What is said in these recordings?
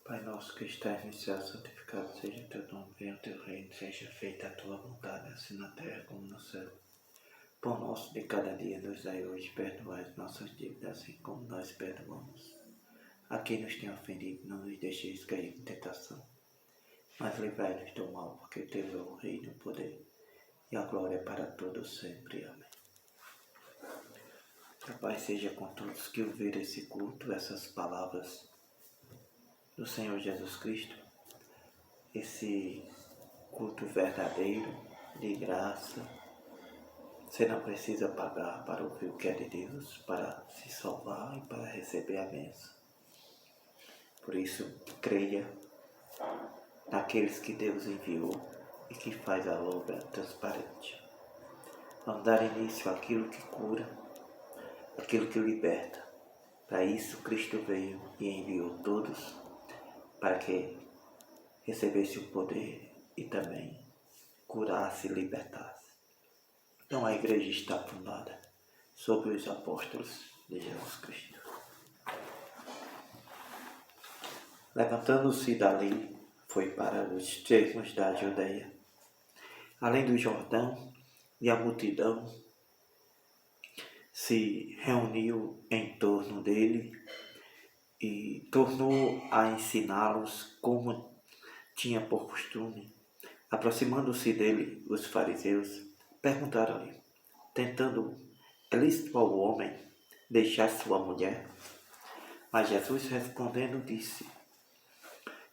Pai nosso que estás no céu, santificado seja o teu nome, venha o teu reino, seja feita a tua vontade, assim na terra como no céu. Pão nosso de cada dia nos dai hoje, perdoai as nossas dívidas, assim como nós perdoamos a quem nos tem ofendido, não nos deixeis cair em tentação, mas livrai-nos do mal, porque teu é o reino, o poder e a glória para todos sempre. Amém. Que a paz seja com todos que ouviram esse culto, essas palavras do Senhor Jesus Cristo, esse culto verdadeiro, de graça. Você não precisa pagar para ouvir o que é de Deus, para se salvar e para receber a bênção. Por isso, creia naqueles que Deus enviou e que faz a obra transparente. Vamos dar início àquilo que cura, aquilo que liberta. Para isso, Cristo veio e enviou todos para que recebesse o poder e também curasse e libertasse. Então a igreja está fundada sobre os apóstolos de Jesus Cristo. Levantando-se dali, foi para os termos da Judeia, além do Jordão, e a multidão se reuniu em torno dele e tornou a ensiná-los como tinha por costume. Aproximando-se dele, os fariseus perguntaram-lhe, tentando: é lícito ao homem deixar sua mulher? Mas Jesus respondendo disse: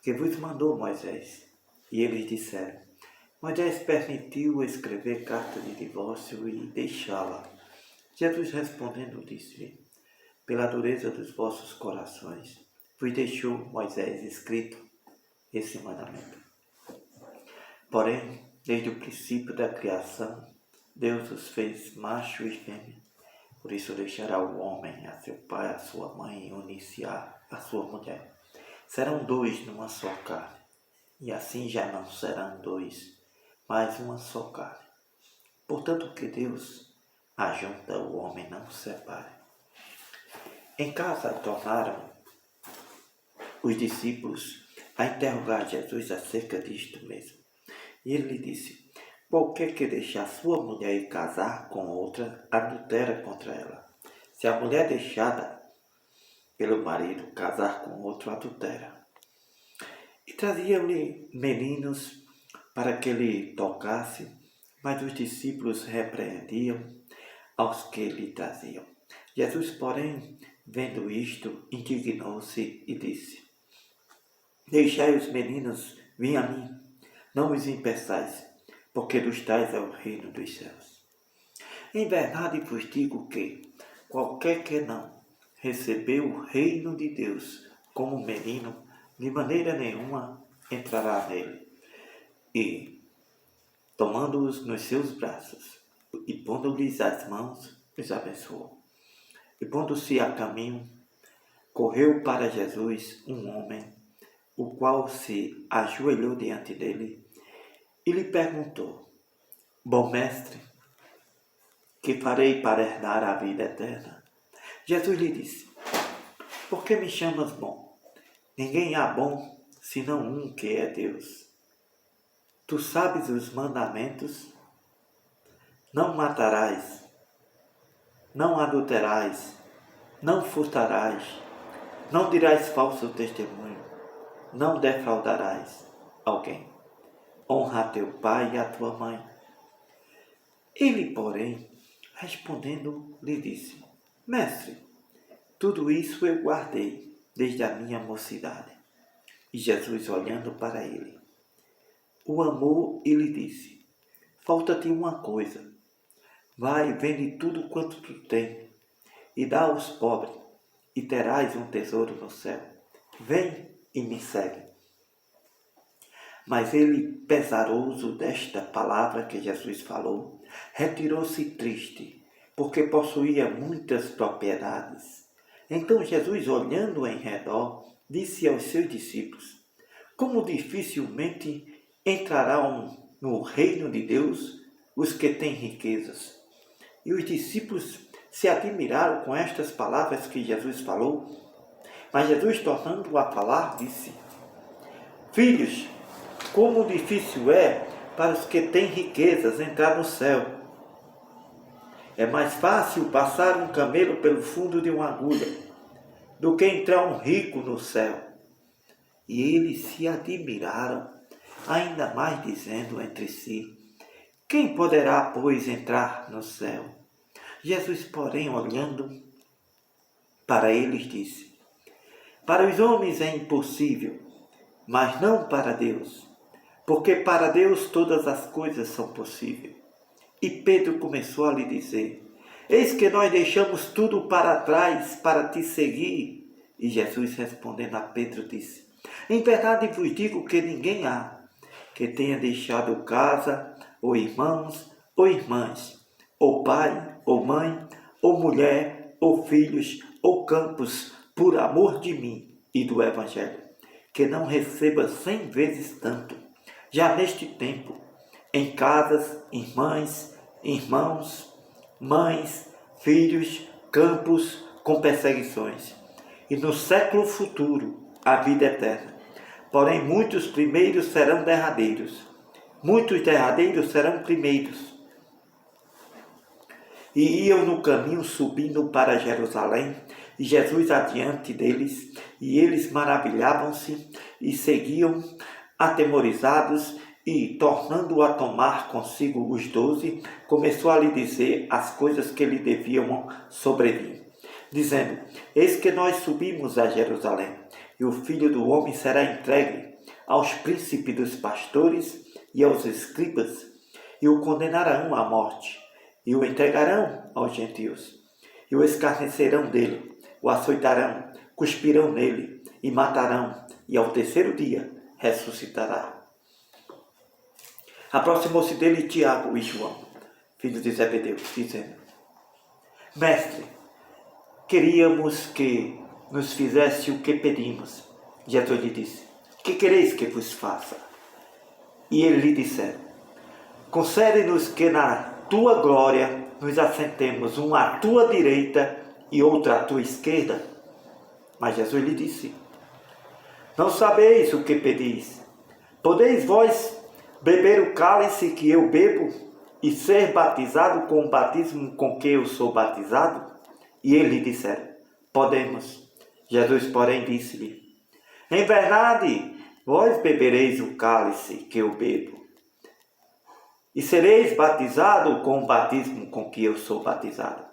que vos mandou Moisés? E eles disseram: Moisés permitiu escrever carta de divórcio e deixá-la. Jesus respondendo disse: pela dureza dos vossos corações vos deixou Moisés escrito esse mandamento. Porém, desde o princípio da criação, Deus os fez macho e fêmea. Por isso deixará o homem a seu pai, a sua mãe, e unir-se a sua mulher. Serão dois numa só carne. E assim já não serão dois, mas uma só carne. Portanto, que Deus ajunta, o homem não separe. Em casa tornaram os discípulos a interrogar Jesus acerca disto mesmo. E ele lhe disse: qualquer que deixar sua mulher e casar com outra, adultera contra ela. Se a mulher deixada pelo marido casar com outro, adultera. E traziam-lhe meninos para que lhe tocasse, mas os discípulos repreendiam aos que lhe traziam. Jesus, porém, vendo isto, indignou-se e disse: deixai os meninos vir a mim, não os impeçais, porque dos tais é o reino dos céus. Em verdade vos digo que qualquer que não recebeu o reino de Deus como menino, de maneira nenhuma entrará nele. E, tomando-os nos seus braços e pondo-lhes as mãos, os abençoou. E pondo-se a caminho, correu para Jesus um homem, o qual se ajoelhou diante dele e lhe perguntou: bom mestre, que farei para herdar a vida eterna? Jesus lhe disse: por que me chamas bom? Ninguém há bom, senão um, que é Deus. Tu sabes os mandamentos: não matarás, não adulterarás, não furtarás, não dirás falso testemunho, não defraudarás alguém. Honra teu pai e a tua mãe. Ele, porém, respondendo, lhe disse: mestre, tudo isso eu guardei desde a minha mocidade. E Jesus, olhando para ele, o amou e lhe disse: falta-te uma coisa. Vai, vende tudo quanto tu tens e dá aos pobres, e terás um tesouro no céu. Vem e me segue. Mas ele, pesaroso desta palavra que Jesus falou, retirou-se triste, porque possuía muitas propriedades. Então Jesus, olhando em redor, disse aos seus discípulos: como dificilmente entrarão no reino de Deus os que têm riquezas. E os discípulos se admiraram com estas palavras que Jesus falou. Mas Jesus, tornando a falar, disse: Filhos, como difícil é para os que têm riquezas entrar no céu. É mais fácil passar um camelo pelo fundo de uma agulha do que entrar um rico no céu. E eles se admiraram, ainda mais dizendo entre si: quem poderá, pois, entrar no céu? Jesus, porém, olhando para eles, disse: para os homens é impossível, mas não para Deus, porque para Deus todas as coisas são possíveis. E Pedro começou a lhe dizer: eis que nós deixamos tudo para trás para te seguir. E Jesus, respondendo a Pedro, disse: em verdade vos digo que ninguém há que tenha deixado casa, ou irmãos, ou irmãs, ou pai, ou mãe, ou mulher, ou filhos, ou campos, por amor de mim e do Evangelho, que não receba 100 vezes tanto, já neste tempo, em casas, irmãs, irmãos, mães, filhos, campos, com perseguições, e no século futuro a vida eterna. Porém, muitos primeiros serão derradeiros, muitos derradeiros serão primeiros. E iam no caminho subindo para Jerusalém, e Jesus adiante deles, e eles maravilhavam-se e seguiam atemorizados, e, tornando a tomar consigo os 12, começou a lhe dizer as coisas que lhe deviam sobrevir, dizendo: eis que nós subimos a Jerusalém, e o Filho do Homem será entregue aos príncipes dos pastores e aos escribas, e o condenarão à morte, e o entregarão aos gentios, e o escarnecerão dele, o açoitarão, cuspirão nele, e matarão, e ao terceiro dia ressuscitará. Aproximou-se dele Tiago e João, filhos de Zebedeu, dizendo: mestre, queríamos que nos fizesse o que pedimos. Jesus lhe disse: que quereis que vos faça? E ele lhe disseram: concede-nos que na tua glória nos assentemos, um à tua direita e outro à tua esquerda. Mas Jesus lhe disse: não sabeis o que pedis. Podeis vós beber o cálice que eu bebo e ser batizado com o batismo com que eu sou batizado? E ele lhe disseram: podemos. Jesus, porém, disse-lhe: em verdade, vós bebereis o cálice que eu bebo, e sereis batizado com o batismo com que eu sou batizado.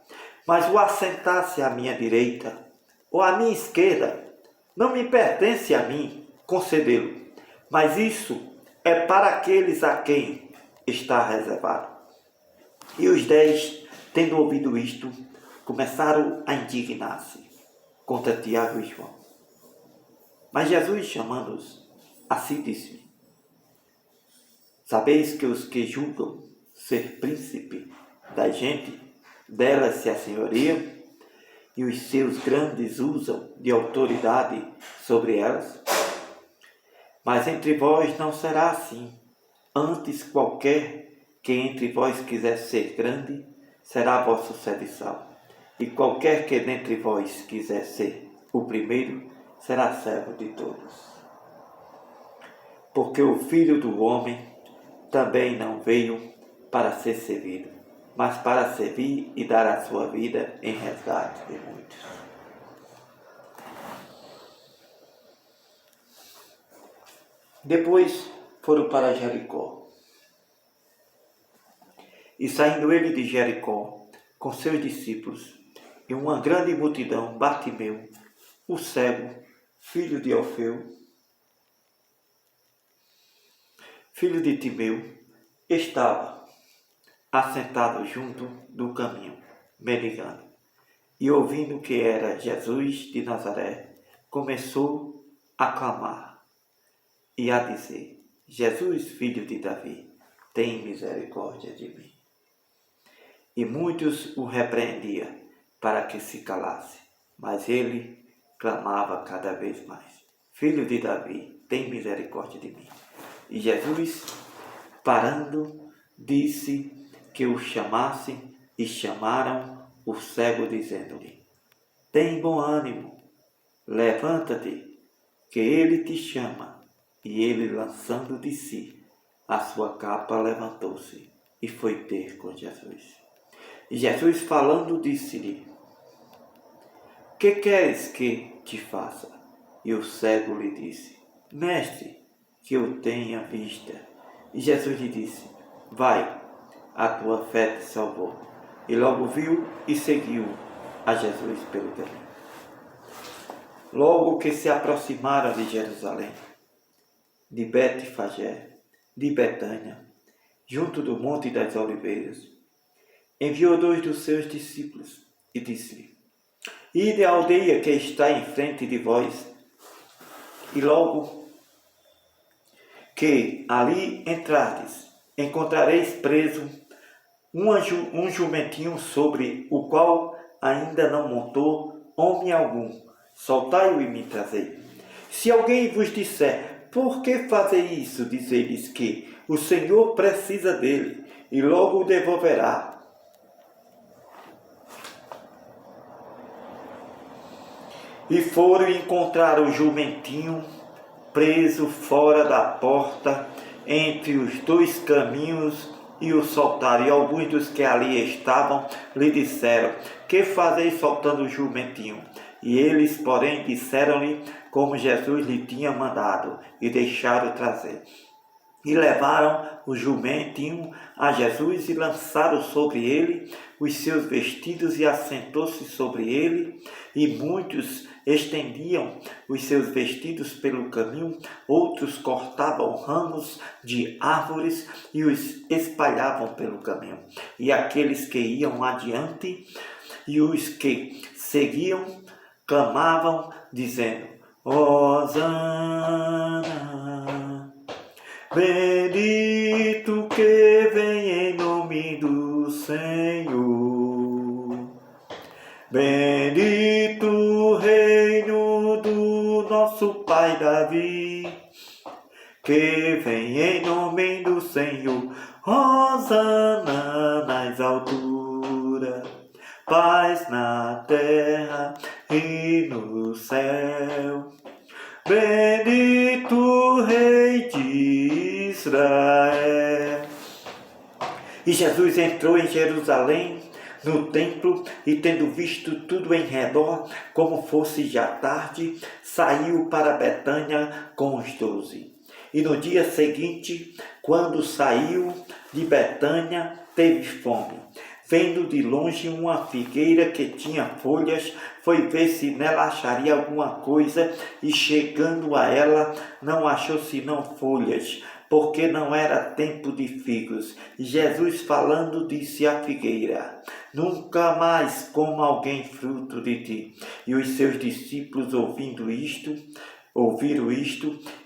Mas o assentar-se à minha direita ou à minha esquerda não me pertence a mim concedê-lo, mas isso é para aqueles a quem está reservado. E os 10, tendo ouvido isto, começaram a indignar-se contra Tiago e João. Mas Jesus, chamando-os a si, disse: sabeis que os que julgam ser príncipe da gente, delas se assenhoriam, e os seus grandes usam de autoridade sobre elas? Mas entre vós não será assim. Antes, qualquer que entre vós quiser ser grande, será vosso serviçal. E qualquer que dentre vós quiser ser o primeiro, será servo de todos. Porque o Filho do Homem também não veio para ser servido, mas para servir e dar a sua vida em resgate de muitos. Depois foram para Jericó. E saindo ele de Jericó, com seus discípulos, e uma grande multidão, Bartimeu, o cego, filho de Alfeu, filho de Timeu, estava assentado junto do caminho, mendigando. E ouvindo que era Jesus de Nazaré, começou a clamar e a dizer: Jesus, filho de Davi, tem misericórdia de mim. E muitos o repreendiam para que se calasse, mas ele clamava cada vez mais: Filho de Davi, tem misericórdia de mim. E Jesus, parando, disse que o chamassem, e chamaram o cego, dizendo-lhe: tem bom ânimo, levanta-te, que ele te chama. E ele, lançando de si a sua capa, levantou-se e foi ter com Jesus. E Jesus, falando, disse-lhe: que queres que te faça? E o cego lhe disse: Mestre, que eu tenha vista. E Jesus lhe disse: vai, a tua fé te salvou. E logo viu e seguiu a Jesus pelo caminho. Logo que se aproximaram de Jerusalém, de Betfagé, de Betânia, junto do Monte das Oliveiras, enviou 2 dos seus discípulos e disse-lhe: ide à aldeia que está em frente de vós, e logo que ali entrardes, encontrareis preso um jumentinho sobre o qual ainda não montou homem algum. Soltai-o e me trazei. Se alguém vos disser: por que fazeis isso? Dizei-lhes que o Senhor precisa dele e logo o devolverá. E foram encontrar o jumentinho preso fora da porta, entre os 2 caminhos, e o soltaram. E alguns dos que ali estavam lhe disseram: que fazeis soltando o jumentinho? E eles, porém, disseram-lhe como Jesus lhe tinha mandado, e deixaram trazer. E levaram o jumentinho a Jesus e lançaram sobre ele os seus vestidos, e assentou-se sobre ele. E muitos estendiam os seus vestidos pelo caminho, outros cortavam ramos de árvores e os espalhavam pelo caminho. E aqueles que iam adiante e os que seguiam clamavam, dizendo: Hosana, bendito que vem em nome do Senhor. Bendito o reino do nosso pai Davi, que vem em nome do Senhor. Hosana nas alturas, paz na terra e no céu. Bendito Rei de Israel. E Jesus entrou em Jerusalém, no templo, e tendo visto tudo em redor, como fosse já tarde, saiu para Betânia com os 12. E no dia seguinte, quando saiu de Betânia, teve fome. Vendo de longe uma figueira que tinha folhas, foi ver se nela acharia alguma coisa, e chegando a ela, não achou senão folhas, porque não era tempo de figos. E Jesus, falando, disse à figueira: nunca mais coma alguém fruto de ti. E os seus discípulos, ouviram isto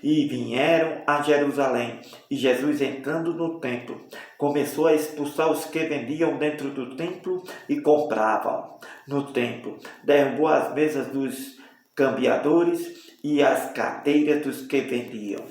e vieram a Jerusalém. E Jesus, entrando no templo, começou a expulsar os que vendiam dentro do templo e compravam no templo. Derrubou as mesas dos cambiadores e as cadeiras dos que vendiam.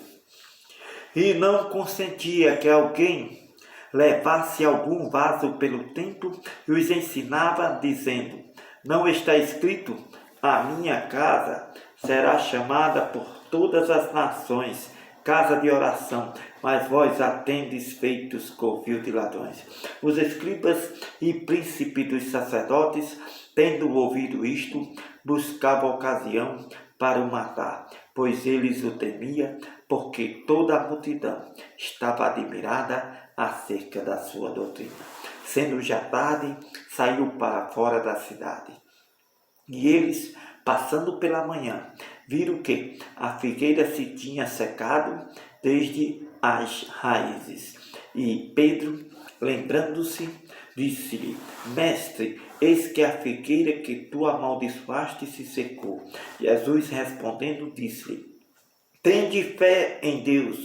E não consentia que alguém levasse algum vaso pelo templo, e os ensinava, dizendo: não está escrito: a minha casa será chamada por todas as nações casa de oração, mas vós a tendes feitos covil de ladrões. Os escribas e príncipes dos sacerdotes, tendo ouvido isto, buscavam ocasião para o matar, pois eles o temiam, porque toda a multidão estava admirada acerca da sua doutrina. Sendo já tarde, saiu para fora da cidade. E eles, passando pela manhã, viram que a figueira se tinha secado desde as raízes. E Pedro, lembrando-se, disse-lhe: mestre, eis que a figueira que tu amaldiçoaste se secou. Jesus, respondendo, disse-lhe: tende fé em Deus,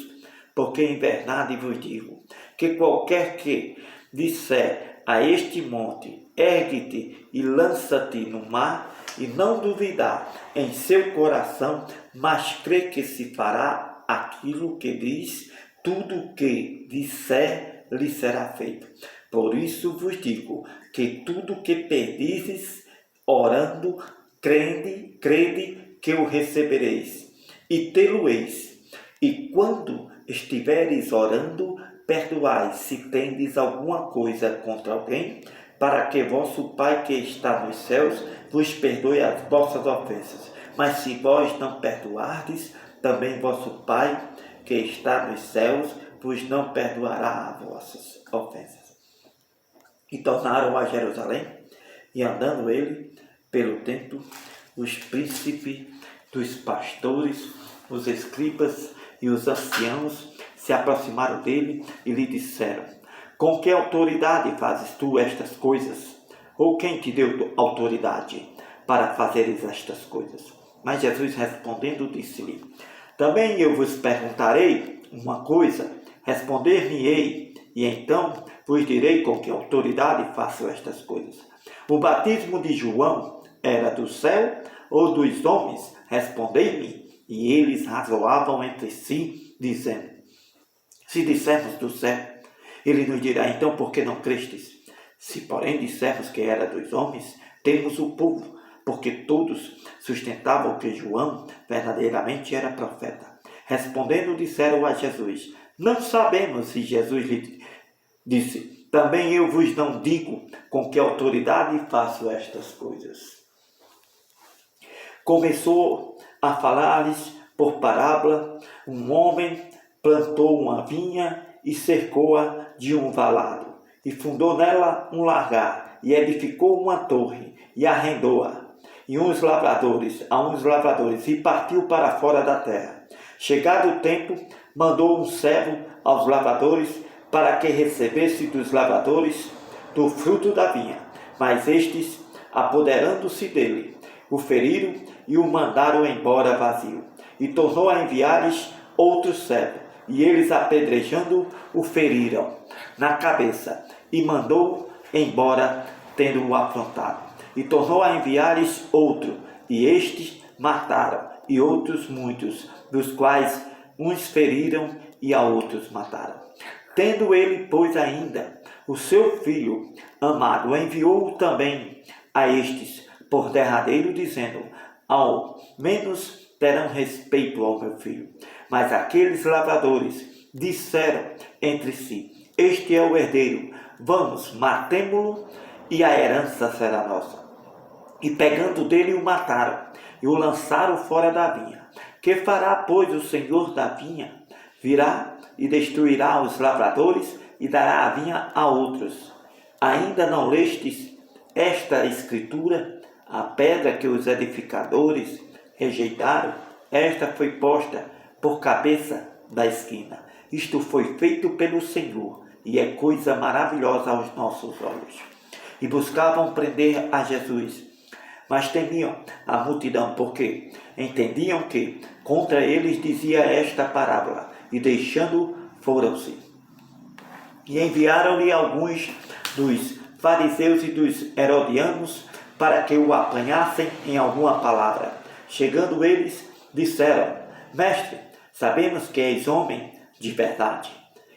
porque em verdade vos digo, que qualquer que disser a este monte: ergue-te e lança-te no mar, e não duvidar em seu coração, mas crê que se fará aquilo que diz, tudo o que disser lhe será feito. Por isso vos digo que tudo o que pedizes, orando, crede que o recebereis, e tê-lo-eis. E quando estiveres orando, perdoai se tendes alguma coisa contra alguém, para que vosso Pai que está nos céus vos perdoe as vossas ofensas. Mas se vós não perdoardes, também vosso Pai que está nos céus vos não perdoará as vossas ofensas. E tornaram a Jerusalém, e andando ele pelo templo, os príncipes dos pastores, os escribas e os anciãos se aproximaram dele e lhe disseram: com que autoridade fazes tu estas coisas? Ou quem te deu autoridade para fazeres estas coisas? Mas Jesus respondendo disse-lhe: também eu vos perguntarei uma coisa, responder-me-ei, e então vos direi com que autoridade faço estas coisas. O batismo de João era do céu ou dos homens? Respondei-me. E eles razoavam entre si, dizendo: se dissermos do céu, ele nos dirá: então por que não crestes? Se porém dissermos que era dos homens, temos o povo, porque todos sustentavam que João verdadeiramente era profeta. Respondendo, disseram a Jesus: não sabemos. Se Jesus lhe disse: também eu vos não digo com que autoridade faço estas coisas. Começou a falar-lhes por parábola. Um homem plantou uma vinha e cercou-a de um valado, e fundou nela um lagar, e edificou uma torre, e arrendou-a a uns lavradores, e partiu para fora da terra. Chegado o tempo, mandou um servo aos lavradores para que recebesse dos lavradores do fruto da vinha. Mas estes, apoderando-se dele, o feriram e o mandaram embora vazio. E tornou a enviar-lhes outro servo, e eles, apedrejando, o feriram na cabeça, e mandou embora, tendo-o afrontado. E tornou a enviar-lhes outro, e estes mataram, e outros muitos, dos quais uns feriram e a outros mataram. Tendo ele, pois, ainda o seu filho amado, enviou-o também a estes por derradeiro, dizendo: ao menos terão respeito ao meu filho. Mas aqueles lavradores disseram entre si: este é o herdeiro, vamos, matemo-lo, e a herança será nossa. E pegando dele o mataram, e o lançaram fora da vinha. Que fará, pois, o senhor da vinha? Virá e destruirá os lavradores, e dará a vinha a outros. Ainda não lestes esta escritura? A pedra que os edificadores rejeitaram, esta foi posta por cabeça da esquina. Isto foi feito pelo Senhor, e é coisa maravilhosa aos nossos olhos. E buscavam prender a Jesus, mas temiam a multidão, porque entendiam que contra eles dizia esta parábola, e deixando, foram-se. E enviaram-lhe alguns dos fariseus e dos herodianos para que o apanhassem em alguma palavra. Chegando eles, disseram: mestre, sabemos que és homem de verdade,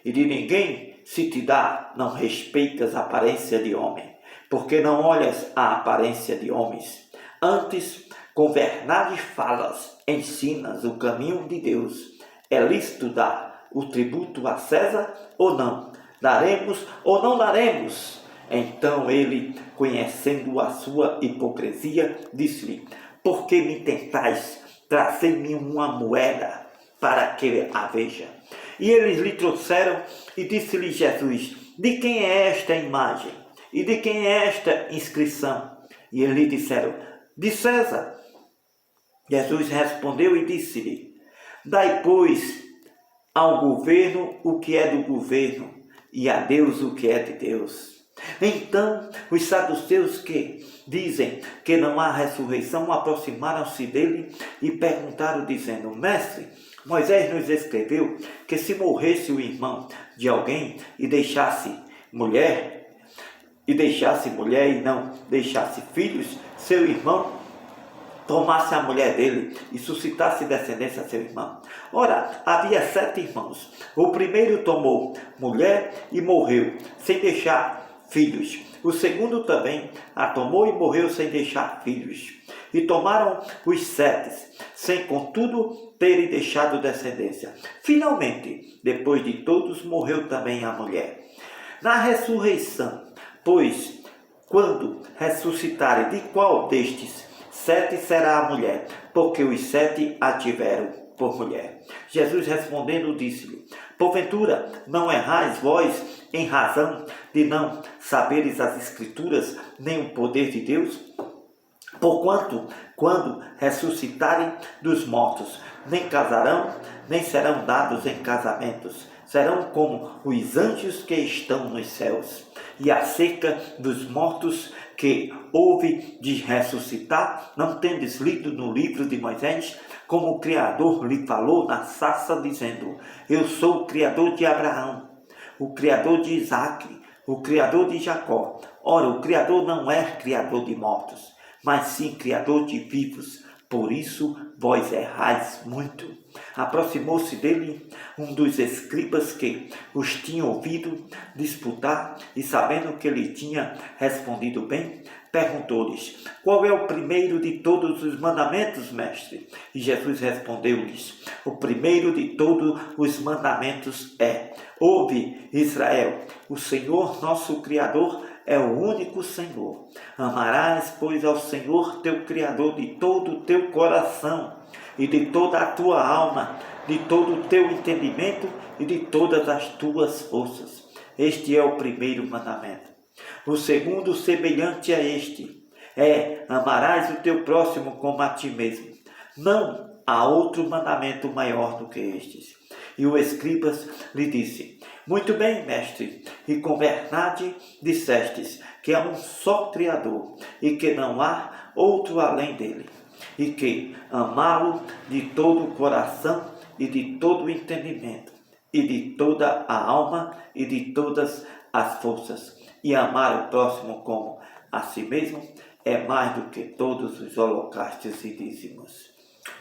e de ninguém se te dá, não respeitas a aparência de homem, porque não olhas a aparência de homens. Antes, com verdade falas, ensinas o caminho de Deus. É lícito dar o tributo a César ou não? Daremos ou não daremos? Então ele, conhecendo a sua hipocrisia, disse-lhe: por que me tentais? Trazei-me uma moeda para que a veja. E eles lhe trouxeram, e disse-lhe Jesus: de quem é esta imagem? E de quem é esta inscrição? E eles lhe disseram: de César. Jesus respondeu e disse-lhe: dai, pois, ao governo o que é do governo, e a Deus o que é de Deus. Então os saduceus, que dizem que não há ressurreição, aproximaram-se dele e perguntaram, dizendo: mestre, Moisés nos escreveu que se morresse o irmão de alguém e deixasse mulher e não deixasse filhos, seu irmão tomasse a mulher dele e suscitasse descendência a seu irmão. Ora, havia 7 irmãos. O primeiro tomou mulher e morreu, sem deixar filhos. O segundo também a tomou e morreu sem deixar filhos. E tomaram os 7, sem contudo terem deixado descendência. Finalmente, depois de todos, morreu também a mulher. Na ressurreição, pois, quando ressuscitarem, de qual destes 7 será a mulher? Porque os 7 a tiveram por mulher. Jesus respondendo disse-lhe: porventura não errais vós em razão de não saberes as Escrituras, nem o poder de Deus? Porquanto, quando ressuscitarem dos mortos, nem casarão, nem serão dados em casamentos, serão como os anjos que estão nos céus. E acerca dos mortos que houve de ressuscitar, não tendes lido no livro de Moisés, como o Criador lhe falou na sarça, dizendo: eu sou o Criador de Abraão, o Criador de Isaque, o Criador de Jacó. Ora, o Criador não é Criador de mortos, mas sim Criador de vivos. Por isso vós errais muito. Aproximou-se dele um dos escribas que os tinha ouvido disputar, e sabendo que ele tinha respondido bem, perguntou-lhes: qual é o primeiro de todos os mandamentos, mestre? E Jesus respondeu-lhes: o primeiro de todos os mandamentos é: ouve, Israel, o Senhor nosso Criador é o único Senhor. Amarás, pois, ao Senhor teu Criador de todo o teu coração e de toda a tua alma, de todo o teu entendimento e de todas as tuas forças. Este é o primeiro mandamento. O segundo, semelhante a este, é: amarás o teu próximo como a ti mesmo. Não há outro mandamento maior do que estes. E o escribas lhe disse: muito bem, mestre, e com verdade dissestes que há um só Criador e que não há outro além dele, e que amá-lo de todo o coração e de todo o entendimento e de toda a alma e de todas as forças, e amar o próximo como a si mesmo, é mais do que todos os holocaustos e dízimos.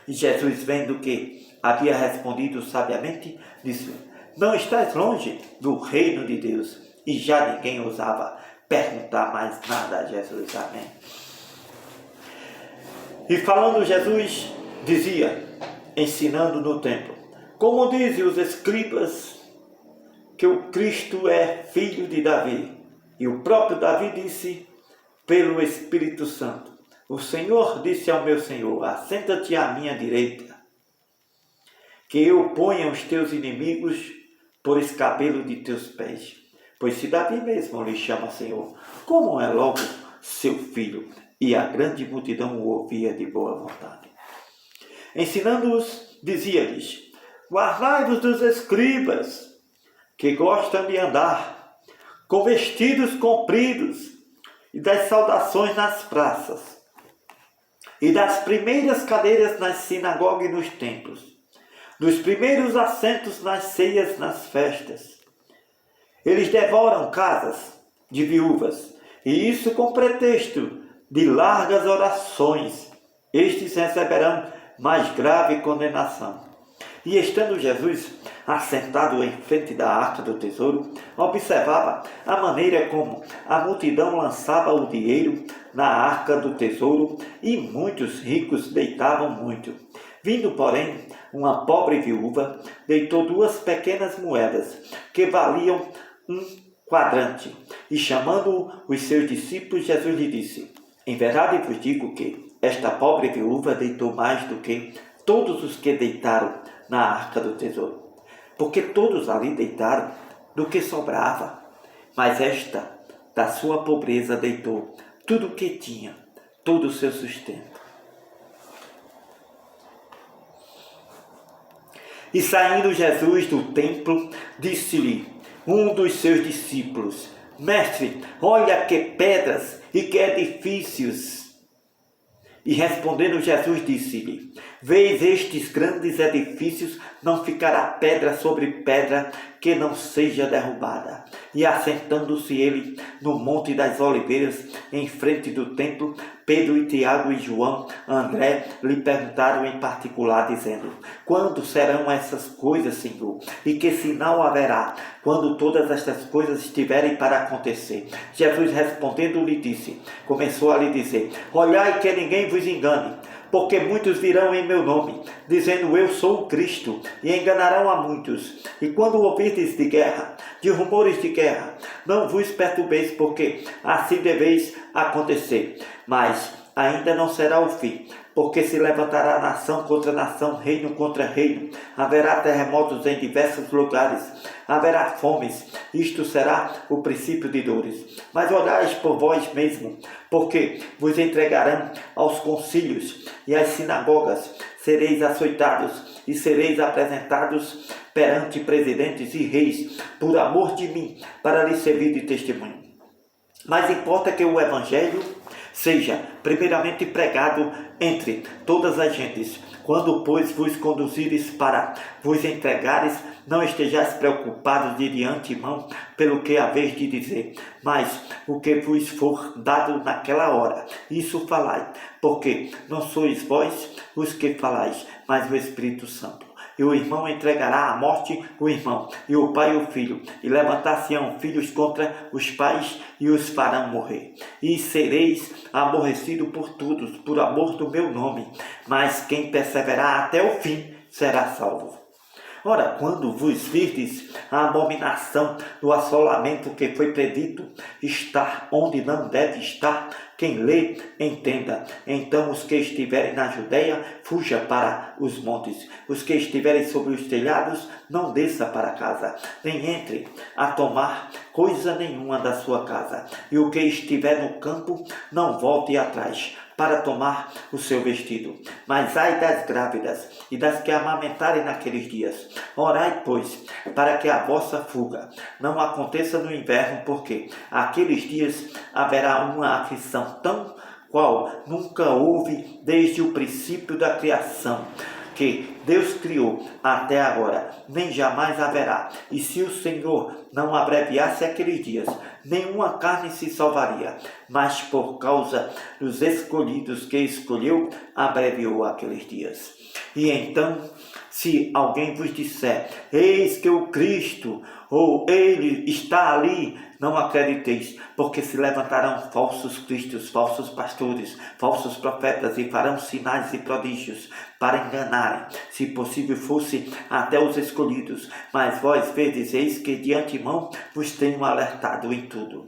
E Jesus, vendo que havia respondido sabiamente, disse: não estás longe do reino de Deus. E já ninguém ousava perguntar mais nada a Jesus. Amém. E falando Jesus, dizia, ensinando no templo: como dizem os escribas que o Cristo é filho de Davi. E o próprio Davi disse pelo Espírito Santo: o Senhor disse ao meu Senhor: assenta-te à minha direita, que eu ponha os teus inimigos por escabelo de teus pés. Pois se Davi mesmo lhe chama Senhor, como é logo seu filho? E a grande multidão o ouvia de boa vontade. Ensinando-os, dizia-lhes: guardai-vos dos escribas, que gostam de andar com vestidos compridos, e das saudações nas praças, e das primeiras cadeiras nas sinagogas e nos templos, dos primeiros assentos nas ceias, nas festas. Eles devoram casas de viúvas, e isso com pretexto de largas orações. Estes receberão mais grave condenação. E estando Jesus assentado em frente da arca do tesouro, observava a maneira como a multidão lançava o dinheiro na arca do tesouro, e muitos ricos deitavam muito. Vindo, porém, uma pobre viúva, deitou 2 pequenas moedas, que valiam 1 quadrante. E chamando os seus discípulos, Jesus lhe disse: em verdade vos digo que esta pobre viúva deitou mais do que todos os que deitaram na arca do tesouro. Porque todos ali deitaram do que sobrava, mas esta, da sua pobreza, deitou tudo o que tinha, todo o seu sustento. E saindo Jesus do templo, disse-lhe um dos seus discípulos: mestre, olha que pedras e que edifícios. E respondendo Jesus, disse-lhe: Veis estes grandes edifícios, não ficará pedra sobre pedra que não seja derrubada. E assentando-se ele no Monte das Oliveiras, em frente do templo, Pedro e Tiago e João, André, lhe perguntaram em particular, dizendo: quando serão essas coisas, Senhor? E que sinal haverá quando todas estas coisas estiverem para acontecer? Jesus respondendo lhe disse, começou a lhe dizer: olhai que ninguém vos engane, porque muitos virão em meu nome, dizendo eu sou o Cristo, e enganarão a muitos. E quando ouvirdes de guerra, de rumores de guerra, não vos perturbeis, porque assim deveis acontecer. Mas ainda não será o fim, porque se levantará nação contra nação, reino contra reino, haverá terremotos em diversos lugares, haverá fomes, isto será o princípio de dores. Mas olhais por vós mesmo, porque vos entregarão aos concílios e às sinagogas, sereis açoitados e sereis apresentados perante presidentes e reis, por amor de mim, para lhes servir de testemunho. Mas importa que o evangelho seja primeiramente pregado entre todas as gentes. Quando, pois, vos conduzires para vos entregares, não estejais preocupados de antemão pelo que haveis de dizer, mas o que vos for dado naquela hora, isso falai, porque não sois vós os que falais, mas o Espírito Santo. E o irmão entregará à morte o irmão, e o pai o filho, e levantar-se-ão filhos contra os pais, e os farão morrer. E sereis aborrecidos por todos, por amor do meu nome, mas quem perseverar até o fim será salvo. Ora, quando vos virdes a abominação do assolamento que foi predito estar onde não deve estar, quem lê, entenda. Então os que estiverem na Judeia, fuja para os montes. Os que estiverem sobre os telhados, não desça para casa, nem entre a tomar coisa nenhuma da sua casa. E o que estiver no campo, não volte atrás para tomar o seu vestido. Mas ai das grávidas e das que amamentarem naqueles dias. Orai, pois, para que a vossa fuga não aconteça no inverno, porque aqueles dias haverá uma aflição tão qual nunca houve desde o princípio da criação, que Deus criou até agora, nem jamais haverá. E se o Senhor não abreviasse aqueles dias, nenhuma carne se salvaria, mas por causa dos escolhidos que escolheu, abreviou aqueles dias. E então, se alguém vos disser, eis que o Cristo, ou ele está ali, não acrediteis, porque se levantarão falsos cristos, falsos pastores, falsos profetas, e farão sinais e prodígios para enganarem, se possível fosse, até os escolhidos. Mas vós vedes, eis que de antemão vos tenho alertado em tudo.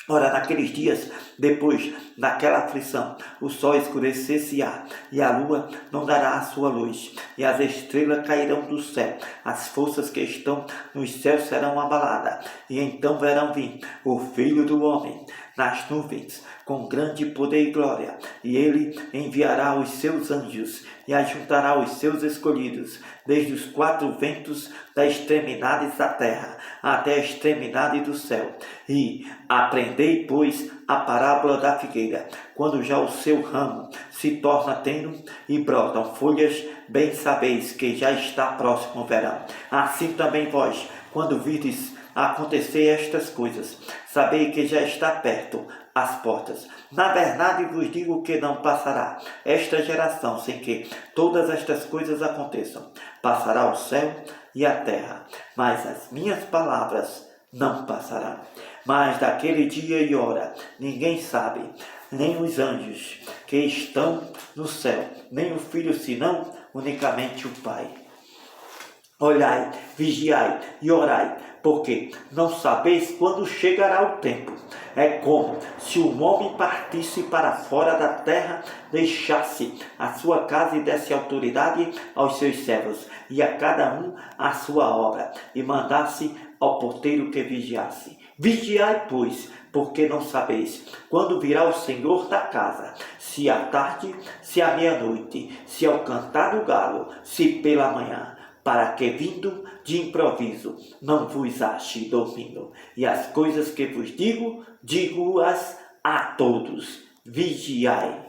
Ora, naqueles dias, depois daquela aflição, o sol escurecer-se-á, e a lua não dará a sua luz, e as estrelas cairão do céu, as forças que estão nos céus serão abaladas, e então verão vir o Filho do Homem nas nuvens, com grande poder e glória, e ele enviará os seus anjos, e ajuntará os seus escolhidos, desde os quatro ventos da extremidade da terra, até a extremidade do céu. E aprendei, pois, a parábola da figueira. Quando já o seu ramo se torna tenro e brotam folhas, bem sabeis que já está próximo o verão. Assim também vós, quando virdes acontecer estas coisas, sabei que já está perto as portas. Na verdade vos digo que não passará esta geração sem que todas estas coisas aconteçam. Passará o céu e a terra, mas as minhas palavras não passarão. Mas daquele dia e hora ninguém sabe, nem os anjos que estão no céu, nem o Filho, senão unicamente o Pai. Olhai, vigiai e orai, porque não sabeis quando chegará o tempo. É como se um homem partisse para fora da terra, deixasse a sua casa e desse autoridade aos seus servos, e a cada um a sua obra, e mandasse ao porteiro que vigiasse. Vigiai, pois, porque não sabeis quando virá o Senhor da casa, se à tarde, se à meia-noite, se ao cantar do galo, se pela manhã, para que vindo de improviso não vos ache dormindo. E as coisas que vos digo, digo-as a todos. Vigiai.